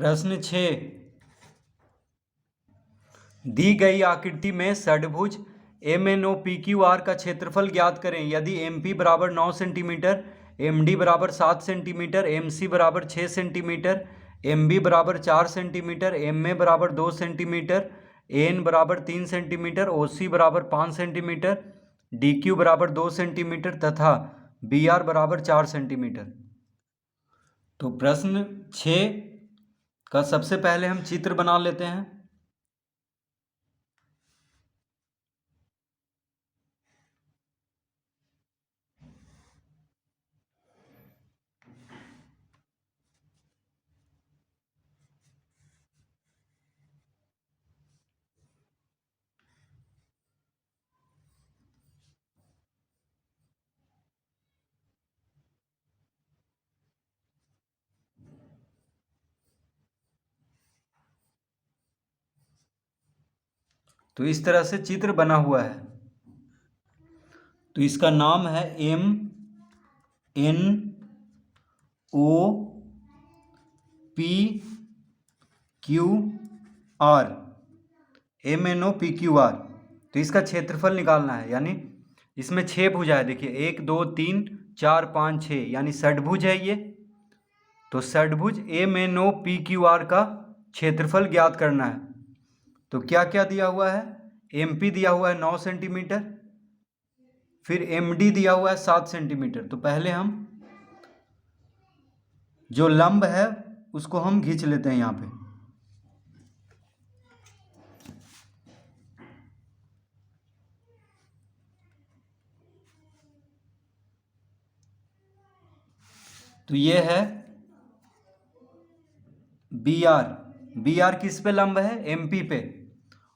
प्रश्न 6, दी गई आकृति में षडभुज MNOPQR का क्षेत्रफल ज्ञात करें। यदि MP बराबर 9 सेंटीमीटर, MD बराबर 7 सेंटीमीटर, MC बराबर 6 सेंटीमीटर, MB बराबर 4 सेंटीमीटर, MA बराबर 2 सेंटीमीटर, AN बराबर 3 सेंटीमीटर, OC बराबर 5 सेंटीमीटर, DQ बराबर 2 सेंटीमीटर तथा BR बराबर 4 सेंटीमीटर। तो प्रश्न 6 का सबसे पहले हम चित्र बना लेते हैं। तो इस तरह से चित्र बना हुआ है। तो इसका नाम है MNOPQR, MNOPQR। तो इसका क्षेत्रफल निकालना है, यानी इसमें 6 भुजा है। देखिए 1 2 3 4 5 6, यानी षडभुज है ये। तो षडभुज MNOPQR का क्षेत्रफल ज्ञात करना है। तो क्या क्या दिया हुआ है? MP दिया हुआ है 9 सेंटीमीटर, फिर MD दिया हुआ है 7 सेंटीमीटर। तो पहले हम जो लंब है उसको हम खींच लेते हैं यहाँ पे। तो ये है BR किस पे लंब है? MP पे।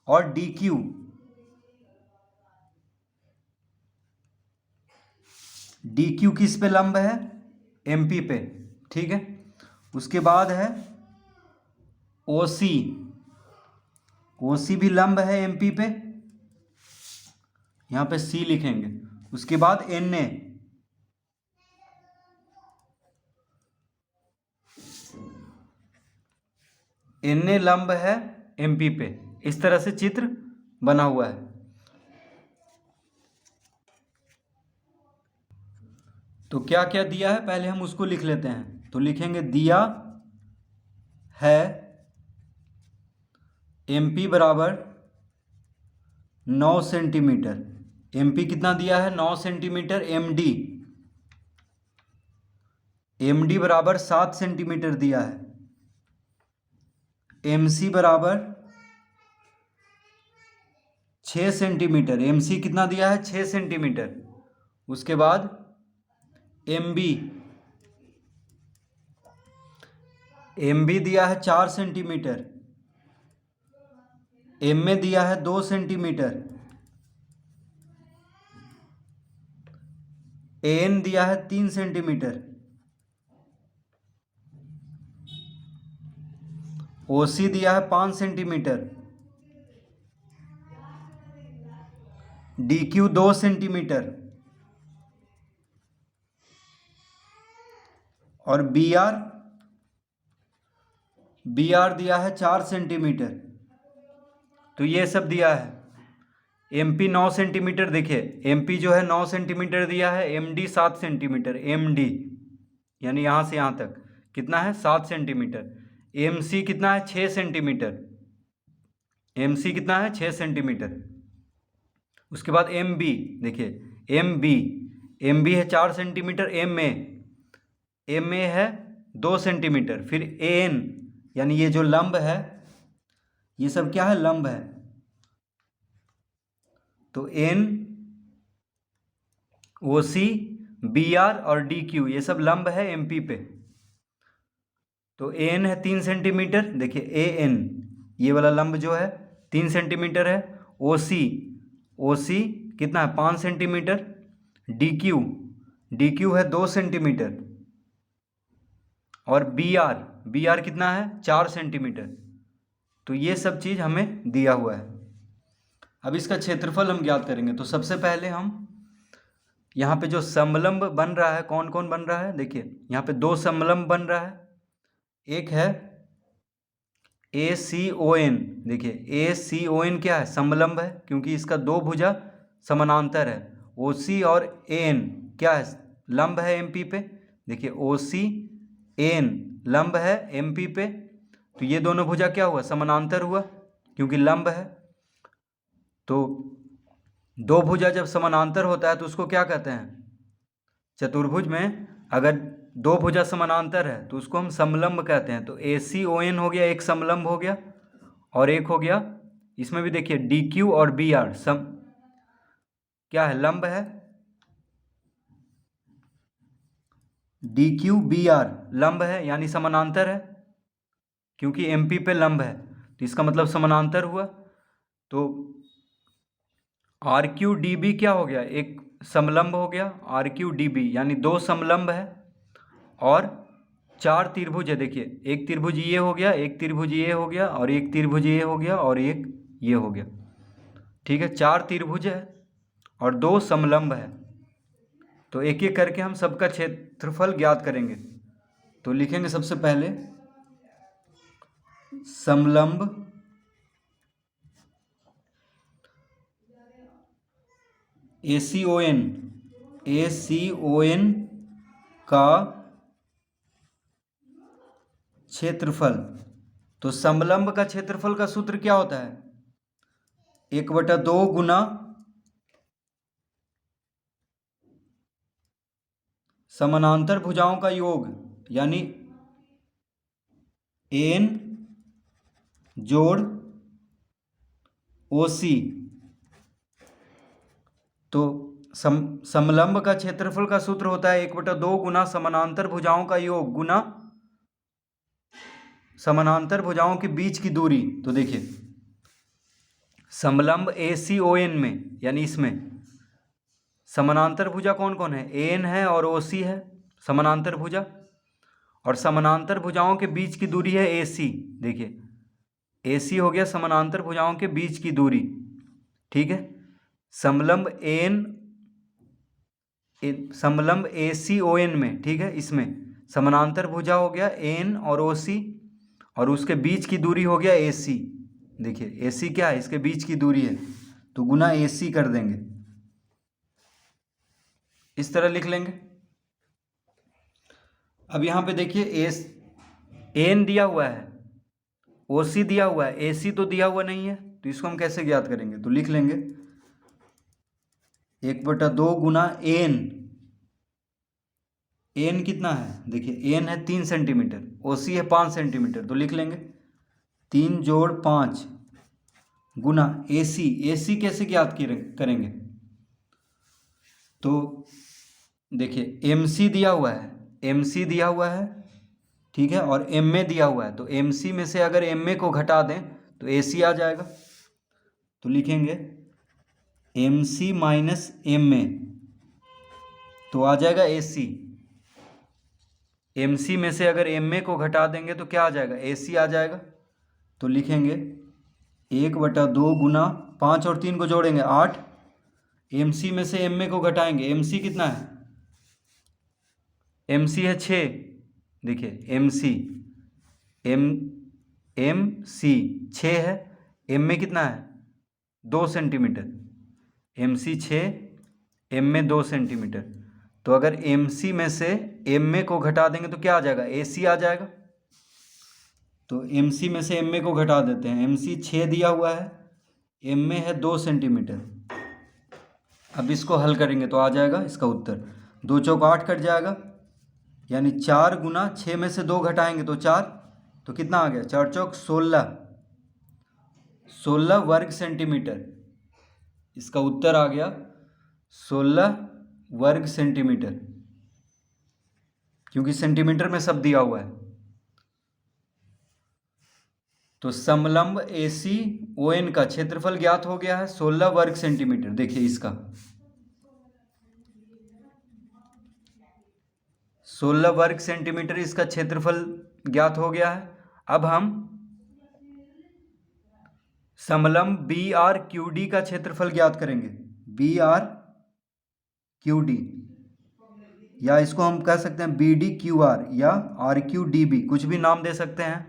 और DQ किस पे लंब है? MP पे। ठीक है, उसके बाद है OC भी लंब है MP पे, यहाँ पे C लिखेंगे। उसके बाद NA लंब है MP पे। इस तरह से चित्र बना हुआ है। तो क्या क्या दिया है पहले हम उसको लिख लेते हैं। तो लिखेंगे दिया है MP बराबर 9 सेंटीमीटर। MP कितना दिया है? 9 सेंटीमीटर। MD बराबर 7 सेंटीमीटर दिया है। MC बराबर 6 सेंटीमीटर। MC कितना दिया है? 6 सेंटीमीटर। उसके बाद MB दिया है 4 सेंटीमीटर। MA दिया है 2 सेंटीमीटर। AN दिया है 3 सेंटीमीटर। OC दिया है 5 सेंटीमीटर। DQ 2 centimetre. और BR दिया है 4 सेंटीमीटर। तो ये सब दिया है। MP 9 centimetre. देखिए MP जो है 9 सेंटीमीटर दिया है। MD 7 centimetre. MD यानी यहाँ से यहाँ तक कितना है? 7 सेंटीमीटर। MC कितना है? 6 सेंटीमीटर। MC कितना है? 6 सेंटीमीटर। उसके बाद MB, देखिए MB है 4 सेंटीमीटर। MA है 2 सेंटीमीटर। फिर AN, यानी ये जो लंब है, ये सब क्या है? लंब है। तो N, OC, BR और DQ ये सब लंब है MP पे। तो AN है 3 सेंटीमीटर। देखिए AN ये वाला लंब जो है 3 सेंटीमीटर है। OC कितना है? 5 सेंटीमीटर। DQ है 2 सेंटीमीटर। और BR कितना है? 4 सेंटीमीटर। तो ये सब चीज़ हमें दिया हुआ है। अब इसका क्षेत्रफल हम ज्ञात करेंगे। तो सबसे पहले हम यहाँ पे जो समलंब बन रहा है, कौन कौन बन रहा है? देखिए यहाँ पे 2 समलंब बन रहा है। एक है ACON, देखिए ACON क्या है, समलंब है क्योंकि इसका दो भुजा समानांतर है। OC और AN क्या है, लंब है MP पे। देखिए OCAN लंब है MP पे, तो ये दोनों भुजा क्या हुआ, समानांतर हुआ क्योंकि लंब है। तो दो भुजा जब समानांतर होता है तो उसको क्या कहते हैं, चतुर्भुज में अगर दो भुजा समानांतर है तो उसको हम समलंब कहते हैं। तो ACON हो गया, एक समलंब हो गया, और एक हो गया इसमें भी देखिए DQ और BR क्या है, लंब है। DQ BR लंब है यानी समानांतर है, क्योंकि MP पे लंब है तो इसका मतलब समानांतर हुआ। तो RQDB क्या हो गया, एक समलंब हो गया RQDB, यानी दो समलंब है और चार त्रिभुज है। देखिए एक त्रिभुज ये हो गया, एक त्रिभुज ये हो गया, और एक त्रिभुज ये हो गया, और एक ये हो गया। ठीक है, चार त्रिभुज है और दो समलंब है। तो एक एक करके हम सबका क्षेत्रफल ज्ञात करेंगे। तो लिखेंगे सबसे पहले समलंब ACON का क्षेत्रफल। तो समलंब का क्षेत्रफल का सूत्र क्या होता है, 1/2 गुना समानांतर भुजाओं का योग, यानी AN जोड़ OC। तो समलंब का क्षेत्रफल का सूत्र होता है 1/2 गुना समानांतर भुजाओं का योग गुना समानांतर भुजाओं के बीच की दूरी। तो देखिए समलंब ACON में, यानी इसमें समानांतर भुजा कौन कौन है, AN है और OC है समानांतर भुजा, और समानांतर भुजाओं के बीच की दूरी है AC। देखिए AC हो गया समानांतर भुजाओं के बीच की दूरी। ठीक है, समलंब ACON में, ठीक है, इसमें समानांतर भुजा हो गया AN और OC, और उसके बीच की दूरी हो गया AC। देखिए AC क्या है, इसके बीच की दूरी है, तो गुना AC कर देंगे, इस तरह लिख लेंगे। अब यहाँ पे देखिए AN दिया हुआ है, OC दिया हुआ है, AC तो दिया हुआ नहीं है, तो इसको हम कैसे ज्ञात करेंगे। तो लिख लेंगे 1/2 गुना AN कितना है, देखिए AN है 3 सेंटीमीटर, OC है 5 सेंटीमीटर, तो लिख लेंगे 3 जोड़ 5 गुना AC कैसे ज्ञात करेंगे। तो देखिए MC दिया हुआ है, MC दिया हुआ है, ठीक है, और MA दिया हुआ है। तो MC में से अगर MA को घटा दें तो AC आ जाएगा। तो लिखेंगे MC माइनस MA, तो आ जाएगा AC। MC में से अगर MA को घटा देंगे तो क्या आ जाएगा, AC आ जाएगा। तो लिखेंगे 1/2 गुना 5 और 3 को जोड़ेंगे 8, MC में से MA को घटाएंगे, MC कितना है, MC है 6। देखिए MC 6 है, MA कितना है 2 सेंटीमीटर, MC 6 MA 2 सेंटीमीटर। तो अगर MC में से MA को घटा देंगे तो क्या आ जाएगा, AC आ जाएगा। तो MC में से MA को घटा देते हैं, MC 6 दिया हुआ है, MA है 2 सेंटीमीटर। अब इसको हल करेंगे तो आ जाएगा इसका उत्तर, 2 चौक 8 कट जाएगा, यानी 4 गुना 6 में से 2 घटाएंगे तो 4, तो कितना आ गया, 4 चौक 16 वर्ग सेंटीमीटर। इसका उत्तर आ गया 16 वर्ग सेंटीमीटर, क्योंकि सेंटीमीटर में सब दिया हुआ है। तो समलंब ACON का क्षेत्रफल ज्ञात हो गया है 16 वर्ग सेंटीमीटर। देखिए इसका 16 वर्ग सेंटीमीटर इसका क्षेत्रफल ज्ञात हो गया है। अब हम समलंब BRQD का क्षेत्रफल ज्ञात करेंगे, BRQD, या इसको हम कह सकते हैं BDQR या RQDB, कुछ भी नाम दे सकते हैं।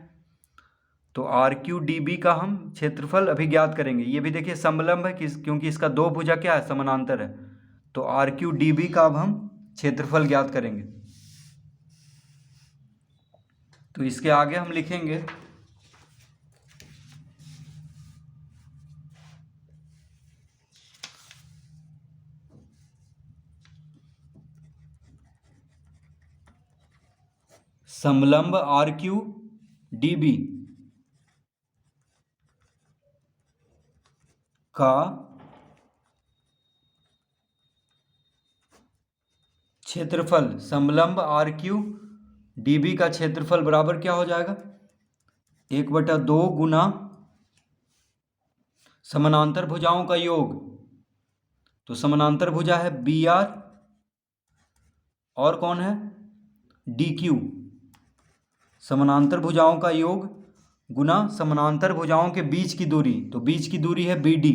तो आर क्यू डी बी का हम क्षेत्रफल अभी ज्ञात करेंगे। ये भी देखिए समलंब है क्योंकि इसका दो भुजा क्या है, समानांतर है। तो आर क्यू डी बी का अब हम क्षेत्रफल ज्ञात करेंगे। तो इसके आगे हम लिखेंगे समलंब आर क्यू डी बी का क्षेत्रफल, समलंब आर क्यू डी बी का क्षेत्रफल बराबर क्या हो जाएगा, 1/2 गुना समानांतर भुजाओं का योग। तो समानांतर भुजा है बी आर और कौन है, डी क्यू। समानांतर भुजाओं का योग गुना समानांतर भुजाओं के बीच की दूरी, तो बीच की दूरी है बी डी।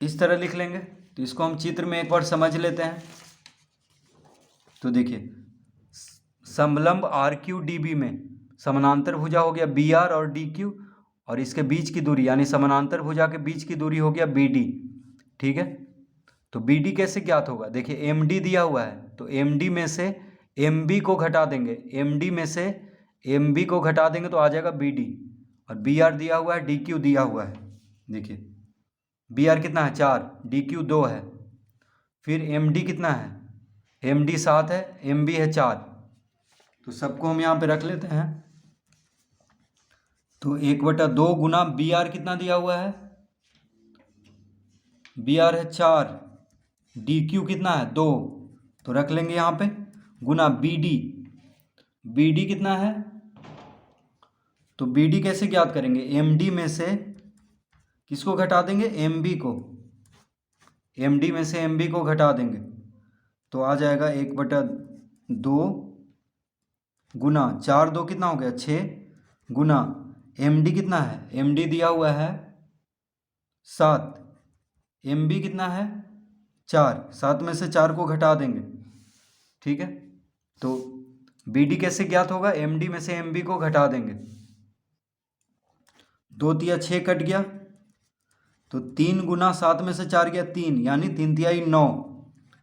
इस तरह लिख लेंगे। तो इसको हम चित्र में एक बार समझ लेते हैं। तो देखिए समलंब आर क्यू डी बी में समानांतर भुजा हो गया बी आर और डी क्यू, और इसके बीच की दूरी यानी समानांतर भुजा के बीच की दूरी हो गया बी डी। ठीक है। तो बी डी कैसे ज्ञात होगा, देखिए एम डी दिया हुआ है, तो एम डी में से एम बी को घटा देंगे, एम डी में से एम बी को घटा देंगे तो आ जाएगा बी डी। और बी आर दिया हुआ है, डी क्यू दिया हुआ है। देखिए बी आर कितना है 4, डी क्यू 2 है। फिर एम डी कितना है, एम डी 7 है, एम बी है 4। तो सबको हम यहाँ पे रख लेते हैं। तो 1/2 गुना बी आर कितना दिया हुआ है, बी आर है 4, डी क्यू कितना है 2, तो रख लेंगे यहाँ पे, गुना बी डी, बी डी कितना है, तो बी डी कैसे ज्ञात करेंगे, एम डी में से किसको घटा देंगे, एम बी को, एम डी में से एम बी को घटा देंगे तो आ जाएगा 1/2 गुना 4 2 कितना हो गया 6, गुना एम डी कितना है, एम डी दिया हुआ है 7, एम बी कितना है 4, 7 में से 4 को घटा देंगे। ठीक है। तो बी डी कैसे ज्ञात होगा, एम डी में से एम बी को घटा देंगे, 2 तिया 6 कट गया, तो 3 गुना 7 में से 4 गया 3, यानी 3 तिहाई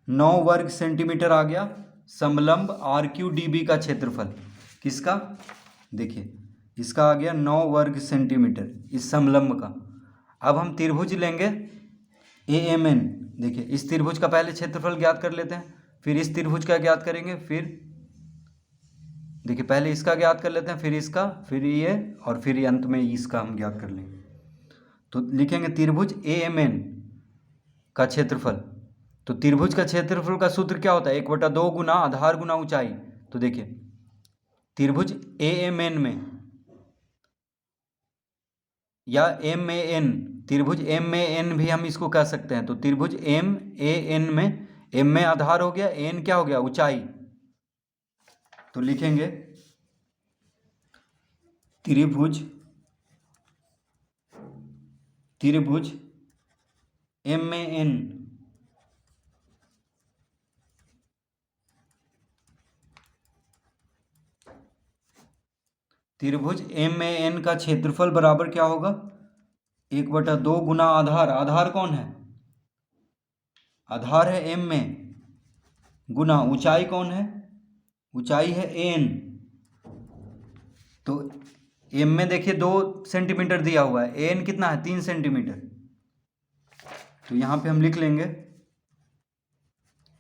9 वर्ग सेंटीमीटर आ गया समलंब आर क्यू डी बी का क्षेत्रफल। किसका, देखिए इसका आ गया 9 वर्ग सेंटीमीटर इस समलंब का। अब हम त्रिभुज लेंगे ए एम एन। देखिए इस त्रिभुज का पहले क्षेत्रफल ज्ञात कर लेते हैं, फिर इस त्रिभुज का ज्ञात करेंगे, फिर देखिए पहले इसका ज्ञात कर लेते हैं, फिर इसका, फिर ये, और फिर अंत में इसका हम ज्ञात कर लेंगे। तो लिखेंगे त्रिभुज ए एम एन का क्षेत्रफल। तो त्रिभुज का क्षेत्रफल का सूत्र क्या होता है, 1/2 गुना आधार गुना ऊंचाई। तो देखिए त्रिभुज ए एम एन में या एम ए एन, त्रिभुज एम ए एन भी हम इसको कह सकते हैं। तो त्रिभुज एम ए एन में एम में आधार हो गया, एन क्या हो गया ऊंचाई। तो लिखेंगे त्रिभुज त्रिभुज एम ए एन त्रिभुज एम ए एन का क्षेत्रफल बराबर क्या होगा, 1/2 गुना आधार, आधार कौन है, आधार है एम में, गुना ऊंचाई कौन है, ऊंचाई है एन। तो एम में देखिए 2 सेंटीमीटर दिया हुआ है, एन कितना है 3 सेंटीमीटर। तो यहाँ पे हम लिख लेंगे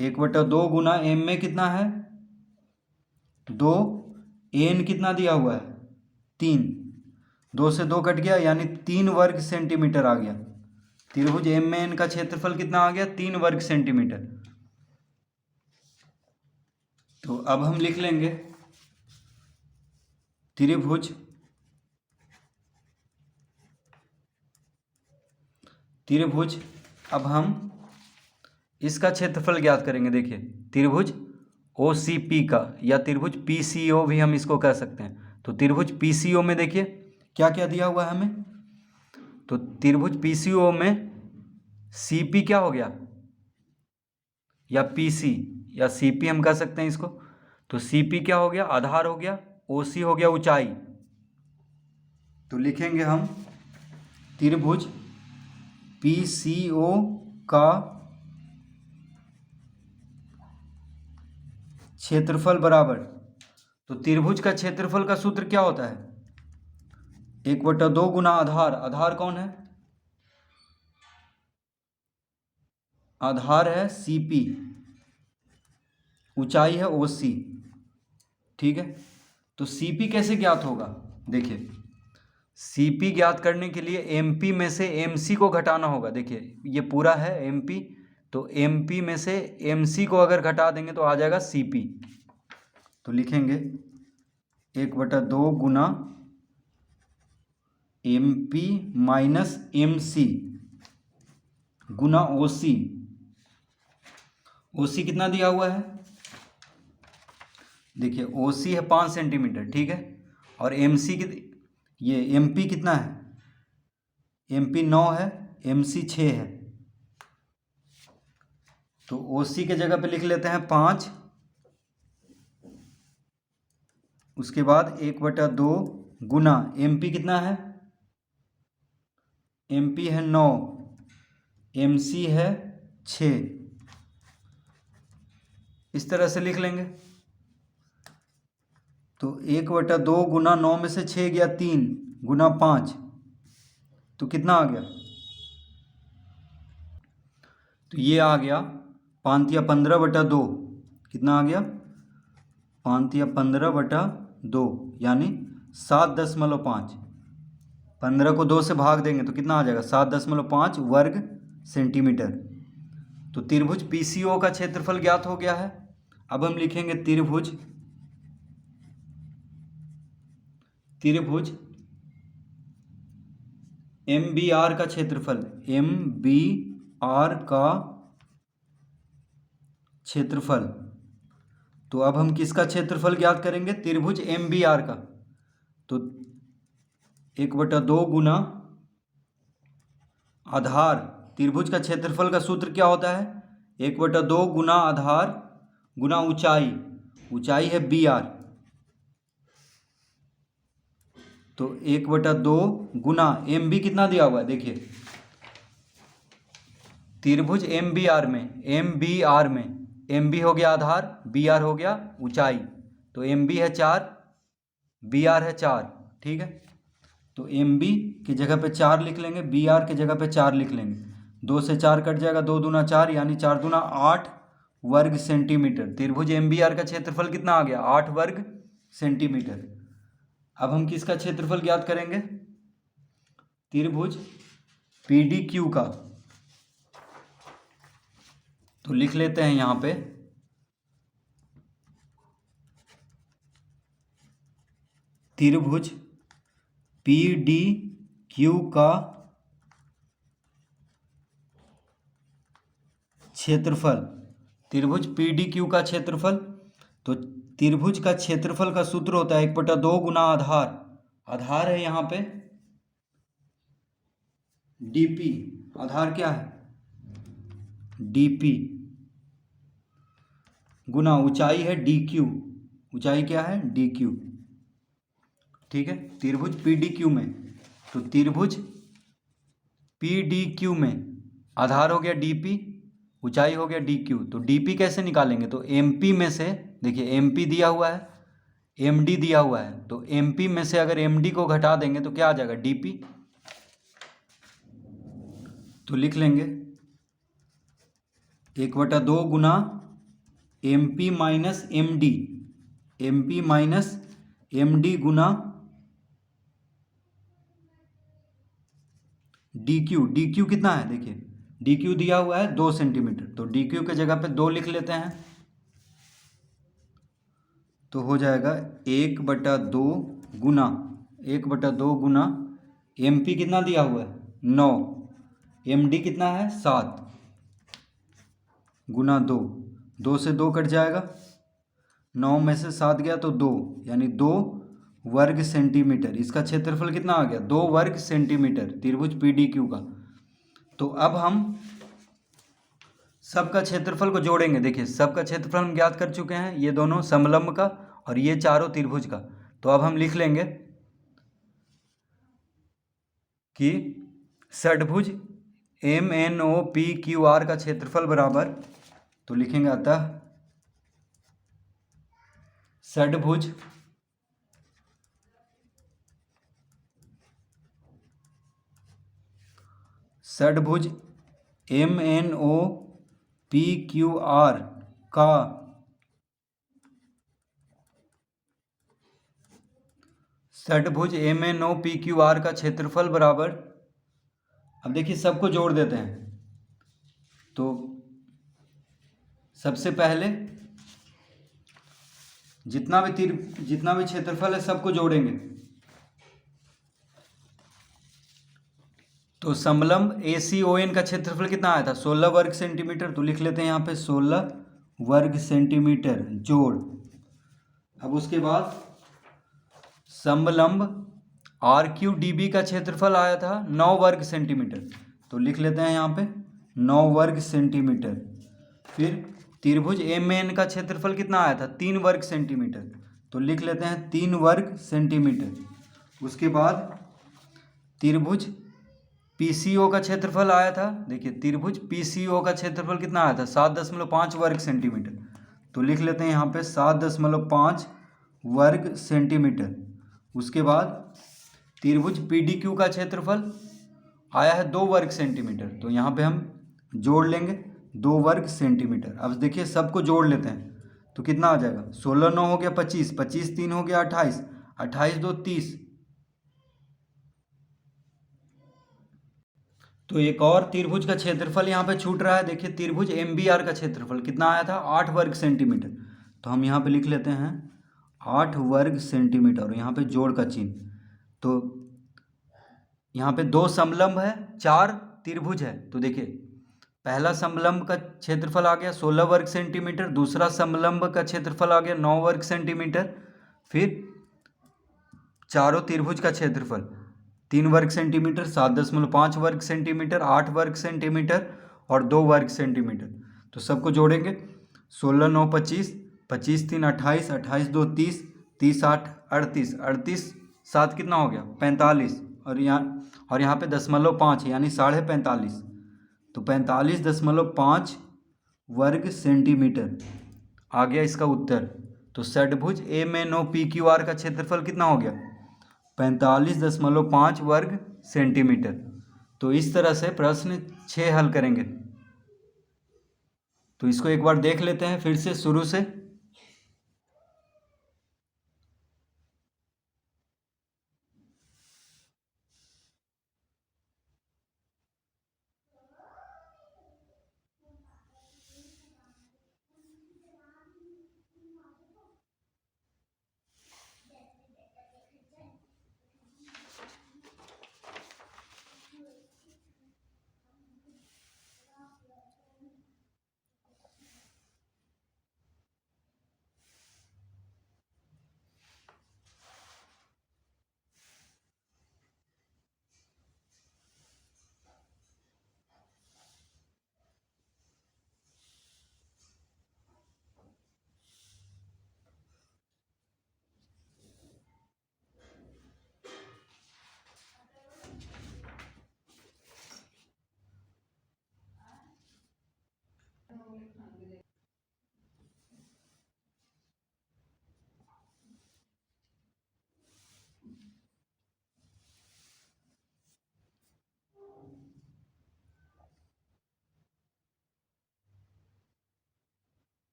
1/2 गुना एम में कितना है 2, एन कितना दिया हुआ है 3, 2 से 2 कट गया यानी 3 वर्ग सेंटीमीटर आ गया। त्रिभुज एम में एन का क्षेत्रफल कितना आ गया 3 वर्ग सेंटीमीटर। तो अब हम लिख लेंगे त्रिभुज अब हम इसका क्षेत्रफल ज्ञात करेंगे। देखिए त्रिभुज ओ सी पी का या त्रिभुज पी सी ओ भी हम इसको कह सकते हैं। तो त्रिभुज पी सी ओ में देखिए क्या क्या दिया हुआ है हमें, तो त्रिभुज पी सी ओ में सी पी क्या हो गया, या पी सी या सी पी हम कह सकते हैं इसको। तो सी पी क्या हो गया, आधार हो गया, ओ सी हो गया ऊंचाई, तो लिखेंगे हम त्रिभुज PCO का क्षेत्रफल बराबर, तो त्रिभुज का क्षेत्रफल का सूत्र क्या होता है? 1/2 गुना आधार, आधार कौन है? आधार है CP, ऊंचाई है OC, ठीक है। तो CP कैसे ज्ञात होगा? देखिए, CP ज्ञात करने के लिए MP में से MC को घटाना होगा। देखिए ये पूरा है MP, तो MP में से MC को अगर घटा देंगे तो आ जाएगा CP। तो लिखेंगे 1/2 गुना MP माइनस MC गुना OC। OC कितना दिया हुआ है? देखिए OC है 5 सेंटीमीटर, ठीक है। और MC ये MP कितना है? MP 9 है, MC 6 है। तो OC के जगह पे लिख लेते हैं 5, उसके बाद 1/2 गुना MP कितना है? MP है 9, MC है 6, इस तरह से लिख लेंगे। तो 1/2 गुना 9 में से 6 गया 3 गुना 5, तो कितना आ गया? तो ये आ गया 5 या 15/2, कितना आ गया? 5 या 15/2 यानी 7.5। 15 को 2 से भाग देंगे तो कितना आ जाएगा? 7.5 वर्ग सेंटीमीटर। तो त्रिभुज PCO का क्षेत्रफल ज्ञात हो गया है। अब हम लिखेंगे त्रिभुज MBR का क्षेत्रफल, MBR का क्षेत्रफल। तो अब हम किसका क्षेत्रफल ज्ञात करेंगे? त्रिभुज MBR का। तो 1/2 गुना आधार, त्रिभुज का क्षेत्रफल का सूत्र क्या होता है? 1/2 गुना आधार गुना ऊंचाई, ऊंचाई है BR। तो 1/2 गुना MB कितना दिया हुआ है? देखिए त्रिभुज MBR में MB हो गया आधार, BR हो गया ऊंचाई। तो MB है 4, BR है 4, ठीक है। तो MB की जगह पे 4 लिख लेंगे, BR की जगह पे 4 लिख लेंगे। 2 से 4 कट जाएगा, 2 दूना 4 यानी 4 दूना 8 वर्ग सेंटीमीटर। त्रिभुज MBR का क्षेत्रफल कितना आ गया? 8 वर्ग सेंटीमीटर। अब हम किसका क्षेत्रफल ज्ञात करेंगे? त्रिभुज PDQ का। तो लिख लेते हैं यहां पे त्रिभुज PDQ का क्षेत्रफल, त्रिभुज PDQ का क्षेत्रफल। तो त्रिभुज का क्षेत्रफल का सूत्र होता है 1/2 गुना आधार, आधार है यहाँ पे DP, आधार क्या है? DP गुना ऊंचाई है DQ, ऊंचाई क्या है? DQ, ठीक है। त्रिभुज PDQ में, तो त्रिभुज PDQ में आधार हो गया DP, ऊंचाई हो गया DQ। तो DP कैसे निकालेंगे? तो MP में से, देखिए MP दिया हुआ है, MD दिया हुआ है, तो MP में से अगर MD को घटा देंगे तो क्या आ जाएगा? DP। तो लिख लेंगे 1/2 गुना MP minus MD, MP minus MD गुना DQ। DQ कितना है? देखिए DQ दिया हुआ है 2 सेंटीमीटर, तो DQ के जगह पे 2 लिख लेते हैं। तो हो जाएगा 1/2 गुना MP कितना दिया हुआ है? 9, MD कितना है? 7 गुना 2, 2 से 2 कट जाएगा, 9 में से 7 गया तो 2 यानी 2 वर्ग सेंटीमीटर। इसका क्षेत्रफल कितना आ गया? 2 वर्ग सेंटीमीटर, त्रिभुज PDQ का। तो अब हम सबका क्षेत्रफल को जोड़ेंगे। देखिए सबका क्षेत्रफल हम ज्ञात कर चुके हैं, ये दोनों समलंब का और ये चारों त्रिभुज का। तो अब हम लिख लेंगे कि षटभुज MNOPQR का क्षेत्रफल बराबर, तो लिखेंगे अतः षटभुज MNOPQR का का क्षेत्रफल बराबर, अब देखिए सबको जोड़ देते हैं। तो सबसे पहले जितना भी क्षेत्रफल है सबको जोड़ेंगे। तो समलंब ACON का क्षेत्रफल कितना आया था? 16 वर्ग सेंटीमीटर। तो लिख लेते हैं यहाँ पे 16 वर्ग सेंटीमीटर जोड़। अब उसके बाद समलंब RQDB का क्षेत्रफल आया था 9 वर्ग सेंटीमीटर। तो लिख लेते हैं यहाँ पे 9 वर्ग सेंटीमीटर। फिर त्रिभुज MN का क्षेत्रफल कितना आया था? 3 वर्ग सेंटीमीटर। तो लिख लेते हैं 3 वर्ग सेंटीमीटर। उसके बाद त्रिभुज PCO का क्षेत्रफल आया था, देखिए त्रिभुज PCO का क्षेत्रफल कितना आया था? 7.5 वर्ग सेंटीमीटर। तो लिख लेते हैं यहाँ पे 7.5 वर्ग सेंटीमीटर। उसके बाद त्रिभुज PDQ का क्षेत्रफल आया है 2 वर्ग सेंटीमीटर। तो यहाँ पे हम जोड़ लेंगे 2 वर्ग सेंटीमीटर। अब देखिए सबको जोड़ लेते हैं तो कितना आ जाएगा? 16 9 हो गया 25, 25 3 हो गया 28, 28 2 30। तो एक और त्रिभुज का क्षेत्रफल यहाँ पे छूट रहा है। देखिए त्रिभुज MBR का क्षेत्रफल कितना आया था? 8 वर्ग सेंटीमीटर। तो हम यहाँ पे लिख लेते हैं 8 वर्ग सेंटीमीटर और यहाँ पे जोड़ का चिन्ह। तो यहाँ पे 2 समलंब है, 4 त्रिभुज है। तो देखिए पहला समलंब का क्षेत्रफल आ गया 16 वर्ग सेंटीमीटर, दूसरा समलंब का क्षेत्रफल आ गया 9 वर्ग सेंटीमीटर, फिर चारों त्रिभुज का क्षेत्रफल 3 वर्ग सेंटीमीटर, 7.5 वर्ग सेंटीमीटर, 8 वर्ग सेंटीमीटर और 2 वर्ग सेंटीमीटर। तो सबको जोड़ेंगे 16 9 25, 25 3 28, 28 2 30, 30 8 38, 38 7 कितना हो गया? 45। और यहाँ पे 0.5 यानी 45.5। तो 45.5 वर्ग सेंटीमीटर आ गया इसका उत्तर। तो षटभुज MNOPQR का क्षेत्रफल कितना हो गया? 45.5 वर्ग सेंटीमीटर। तो इस तरह से प्रश्न 6 हल करेंगे। तो इसको एक बार देख लेते हैं फिर से शुरू से।